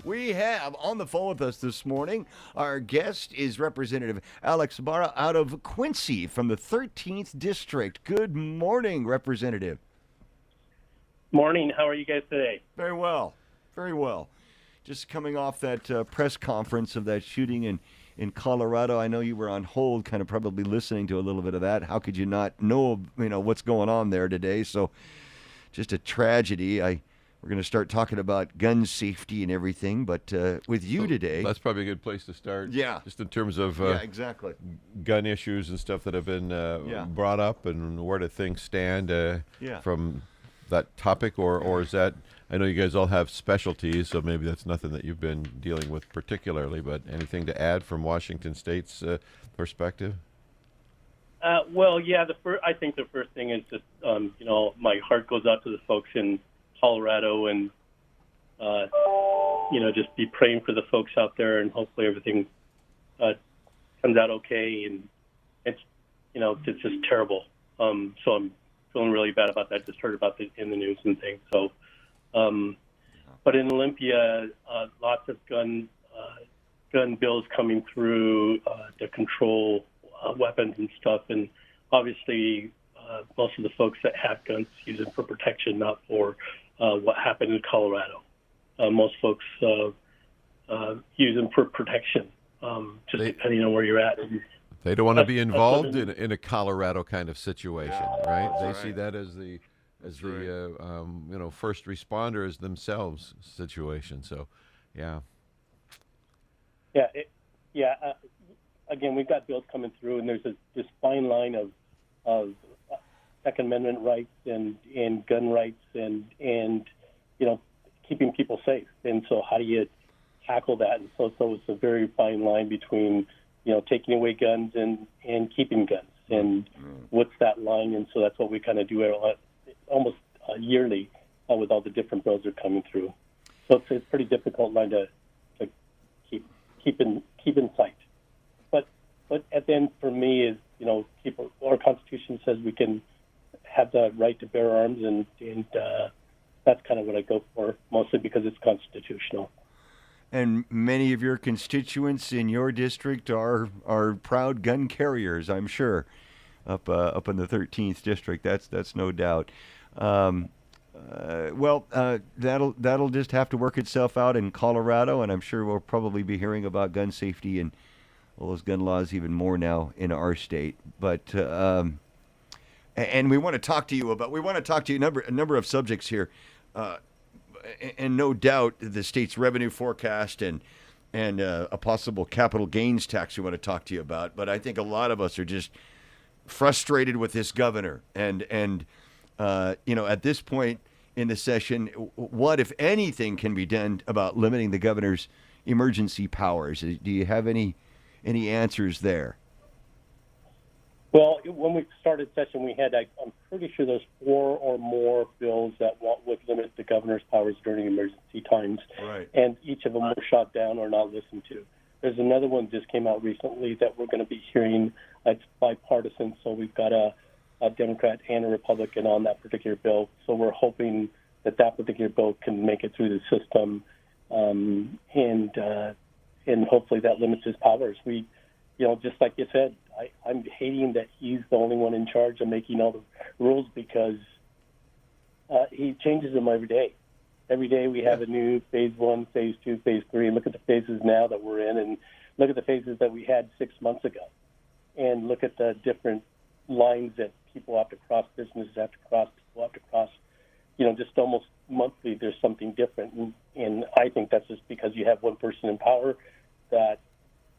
We have on the phone with us this morning, our guest is Representative Ybarra out of Quincy from the 13th District. Good morning, Representative. Morning. How are you guys today? Very well. Very well. Just coming off that press conference of that shooting in Colorado. I know you were on hold, kind of probably listening to a little bit of that. How could you not know, what's going on there today? So just a tragedy. We're going to start talking about gun safety and everything, but with you today. That's probably a good place to start. Yeah. Just in terms of exactly. gun issues and stuff that have been brought up, and where do things stand from that topic, or is that, I know you guys all have specialties, so maybe that's nothing that you've been dealing with particularly, but anything to add from Washington State's perspective? I think the first thing is just, my heart goes out to the folks in Colorado, and just be praying for the folks out there, and hopefully everything comes out okay. And it's just terrible. So I'm feeling really bad about that. Just heard about it in the news and things. So, but in Olympia, lots of gun bills coming through to control weapons and stuff, and obviously most of the folks that have guns use them for protection, not for what happened in Colorado. Most folks use them for protection, depending on where you're at. They don't want to be involved in a Colorado kind of situation, right? They see that as the first responders themselves situation. So, yeah. Again, we've got bills coming through, and there's this fine line of Second Amendment rights and gun rights and keeping people safe. And so how do you tackle that? And so it's a very fine line between, taking away guns and keeping guns. And what's that line? And so that's what we kind of do almost yearly with all the different bills that are coming through. So it's a pretty difficult line to keep in sight. But at the end, for me, is our Constitution says we can have the right to bear arms, and that's kind of what I go for, mostly because it's constitutional. And many of your constituents in your district are proud gun carriers, I'm sure, up in the 13th District. That's no doubt. That'll just have to work itself out in Colorado, and I'm sure we'll probably be hearing about gun safety and all those gun laws even more now in our state. But and we want to talk to you a number of subjects here, and no doubt the state's revenue forecast and a possible capital gains tax we want to talk to you about. But I think a lot of us are just frustrated with this governor, and at this point in the session, what, if anything, can be done about limiting the governor's emergency powers? Do you have any answers there? Well, when we started session, we had, I'm pretty sure there's 4 or more bills that would limit the governor's powers during emergency times. Right. And each of them were shot down or not listened to. There's another one just came out recently that we're going to be hearing. It's bipartisan, so we've got a Democrat and a Republican on that particular bill. So we're hoping that particular bill can make it through the system, and hopefully that limits his powers. We, just like you said, I'm hating that he's the only one in charge of making all the rules, because he changes them every day. Every day we have a new phase 1, phase 2, phase 3, and look at the phases now that we're in, and look at the phases that we had 6 months ago, and look at the different lines that people have to cross, businesses have to cross, people have to cross. Just almost monthly there's something different, and I think that's just because you have one person in power that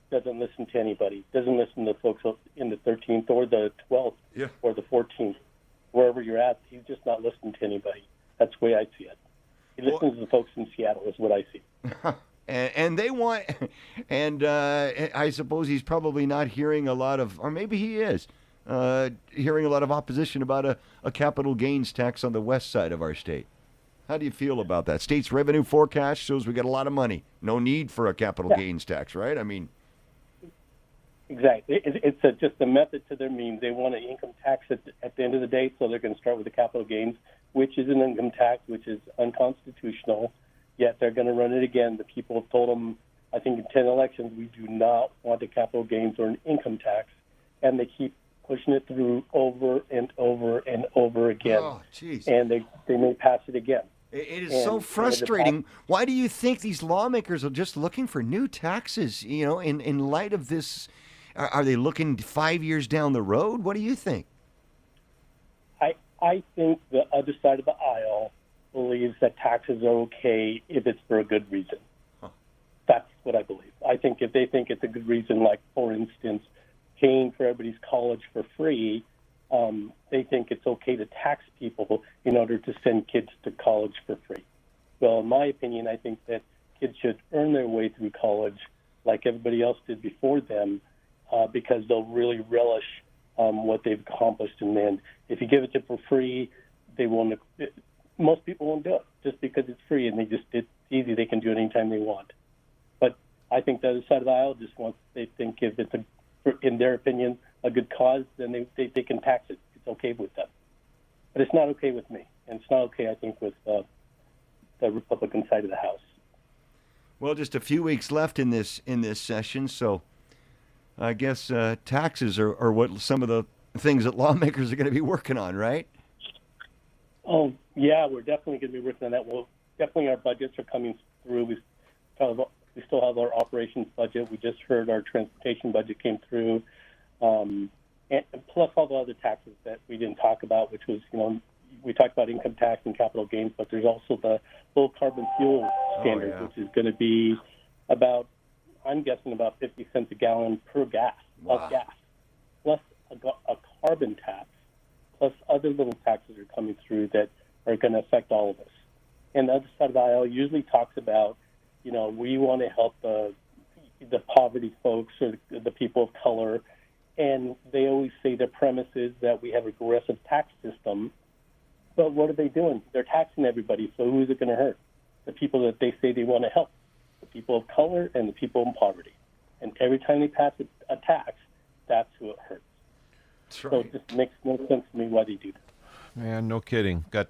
doesn't listen to anybody, doesn't listen to folks in the 13th or the 12th or the 14th, wherever you're at. He's just not listening to anybody. That's the way I see it. He listens to the folks in Seattle, is what I see. And they want, and I suppose he's probably not hearing a lot of, or maybe he is, hearing a lot of opposition about a capital gains tax on the west side of our state. How do you feel about that? State's revenue forecast shows we got a lot of money. No need for a capital gains tax, right? I mean, exactly. It's just a method to their means. They want an income tax at the end of the day, so they're going to start with the capital gains, which is an income tax, which is unconstitutional. yet they're going to run it again. The people have told them, I think in 10 elections, we do not want a capital gains or an income tax, and they keep pushing it through over and over and over again. Oh, jeez. And they may pass it again. It is so frustrating. Why do you think these lawmakers are just looking for new taxes? You know, in light of this, are they looking 5 years down the road? What do you think? I think the other side of the aisle believes that taxes are okay if it's for a good reason. Huh. That's what I believe. I think if they think it's a good reason, like, for instance, paying for everybody's college for free, they think it's okay to tax people in order to send kids to college for free. Well, in my opinion, I think that kids should earn their way through college like everybody else did before them, because they'll really relish what they've accomplished. And then if you give it to them for free, most people won't do it just because it's free and it's easy. They can do it anytime they want. But I think the other side of the aisle just wants, they think if it's in their opinion, a good cause, then they can tax it. It's okay with them. But it's not okay with me. And it's not okay, I think, with the Republican side of the House. Well, just a few weeks left in this session, so I guess taxes are what some of the things that lawmakers are going to be working on, right? Oh, yeah, we're definitely going to be working on that. Well, definitely our budgets are coming through. We still have our operations budget. We just heard our transportation budget came through, and plus all the other taxes that we didn't talk about, which was, we talked about income tax and capital gains, but there's also the low carbon fuel standard, which is going to be I'm guessing about 50 cents a gallon per of gas, plus a carbon tax, plus other little taxes are coming through that are going to affect all of us. And the other side of the aisle usually talks about, we want to help the poverty folks or the people of color, and they always say their premise is that we have a progressive tax system. But what are they doing? They're taxing everybody, so who is it going to hurt? The people that they say they want to help, the people of color and the people in poverty. And every time they pass a tax, that's who it hurts. That's right. So it just makes no sense to me why they do that. Man, no kidding. Got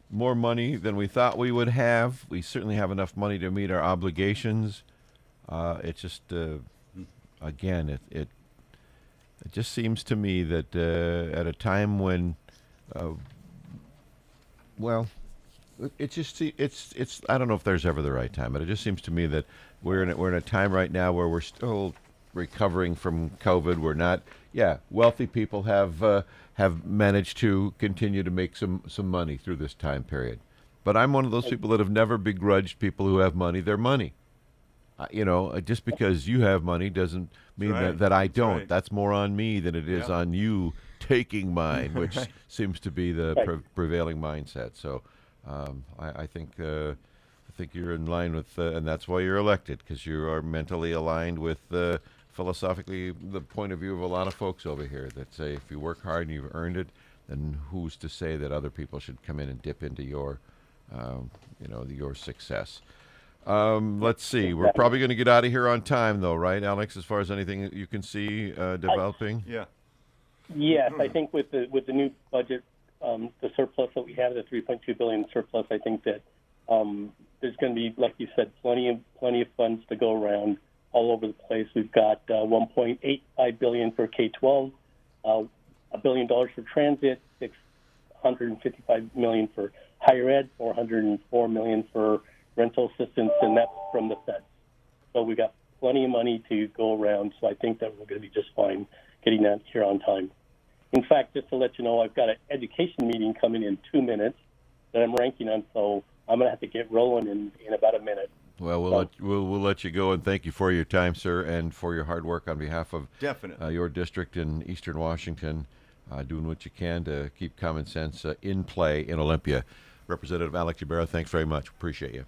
more money than we thought we would have. We certainly have enough money to meet our obligations. It just, again, it just seems to me that at a time when, it's I don't know if there's ever the right time, but it just seems to me that we're in a time right now where we're still recovering from COVID. We're not, wealthy people have managed to continue to make some money through this time period. But I'm one of those people that have never begrudged people who have money their money. Just because you have money doesn't mean that I don't. Right. That's more on me than it is on you taking mine, which seems to be the prevailing mindset. So I think you're in line with, and that's why you're elected, because you are mentally aligned with philosophically the point of view of a lot of folks over here that say if you work hard and you've earned it, then who's to say that other people should come in and dip into your success. Let's see. We're probably going to get out of here on time, though, right, Alex? As far as anything that you can see developing. Yes, I think with the new budget, the surplus that we have, the $3.2 billion surplus, I think that there's going to be, like you said, plenty of funds to go around all over the place. We've got $1.85 billion for K-12, $1 billion for transit, $655 million for higher ed, $404 million for rental assistance, and that's from the Fed. So we got plenty of money to go around, so I think that we're going to be just fine getting that here on time. In fact, just to let you know, I've got an education meeting coming in 2 minutes that I'm ranking on, so I'm going to have to get rolling in about a minute. Well, we'll let you go, and thank you for your time, sir, and for your hard work on behalf of your district in Eastern Washington, doing what you can to keep common sense in play in Olympia. Representative Alex Ybarra, thanks very much. Appreciate you.